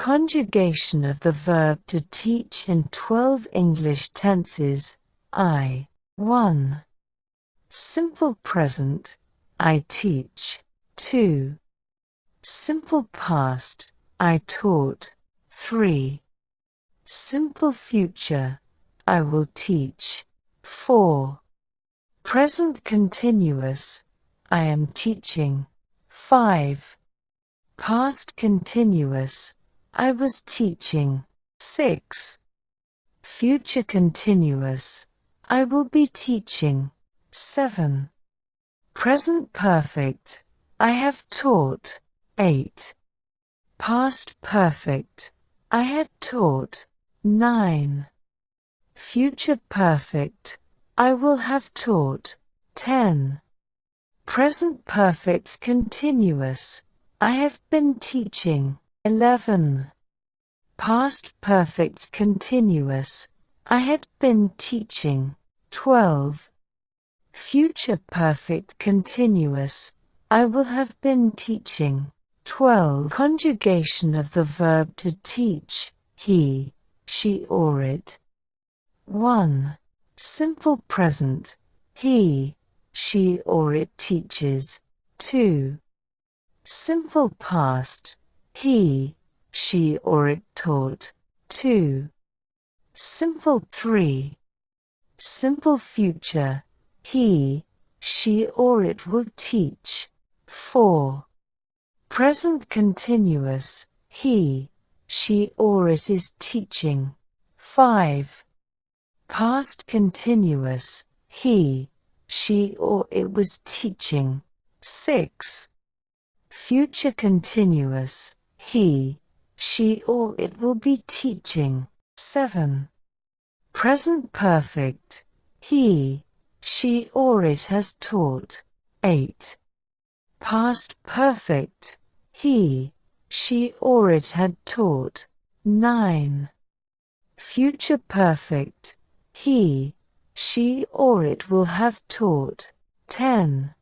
Conjugation of the verb to teach in 12 English tenses. 1. Simple present, I teach. 2. Simple past, I taught. 3. Simple future, I will teach. 4. Present continuous, I am teaching. 5. Past continuous, I was teaching. 6. Future continuous, I will be teaching. 7. Present perfect, I have taught. 8. Past perfect, I had taught. 9. Future perfect, I will have taught. 10. Present perfect continuous, I have been teaching. 11. Past perfect continuous, I had been teaching. 12. Future perfect continuous, I will have been teaching. 12. Conjugation of the verb to teach, he, she or it. 1. Simple present, he, she or it teaches. 2. Simple past, he, she or it taught. 2. Simple 3. Simple future, he, she or it will teach. 4. Present continuous, he, she or it is teaching. 5. Past continuous, he, she or it was teaching. 6. Future continuous, he, she or it will be teaching. 7. Present perfect, he, she or it has taught. 8. Past perfect, he, she or it had taught. 9. Future perfect, he, she or it will have taught. 10.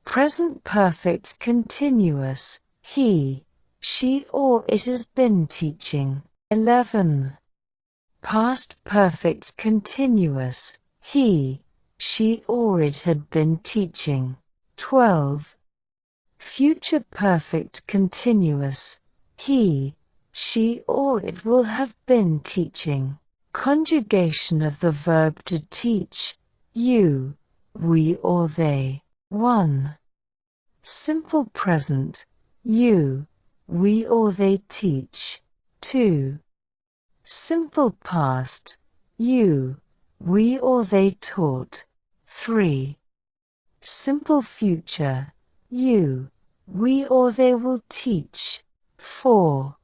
Present perfect continuous, he, she or it has been teaching. 11. Past perfect continuous, he, she or it had been teaching. 12. Future perfect continuous, he, she or it will have been teaching. Conjugation of the verb to teach, you, we or they. 1. Simple present, you, we or they teach. 2. Simple past, you, we or they taught. 3. Simple future, you, we or they will teach. 4.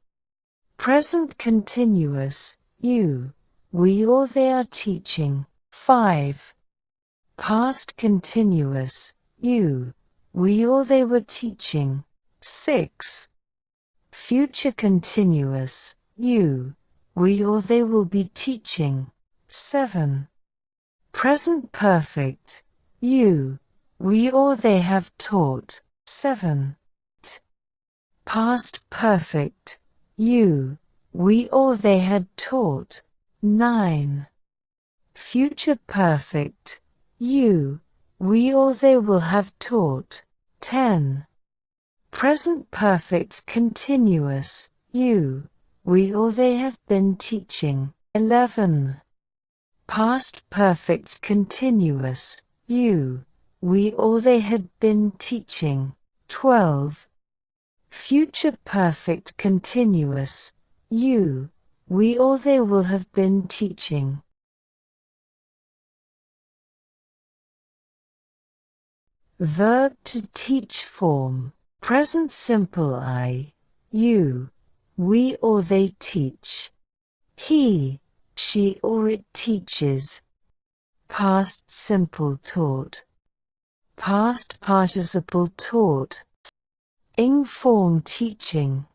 Present continuous, you, we or they are teaching. 5. Past continuous, you, we or they were teaching. 6. Future continuous, you, we or they will be teaching. 7. Present perfect, you, we or they have taught. 7. Past perfect, you, we or they had taught. 9. Future perfect, you, we or they will have taught. 10. Present perfect continuous, you, we or they have been teaching. 11. Past perfect continuous, you, we or they had been teaching. 12. Future perfect continuous, you, we or they will have been teaching. Verb to teach form. Present simple I, you, we or they teach. He, she or it teaches. Past simple taught. Past participle taught. Ing form teaching.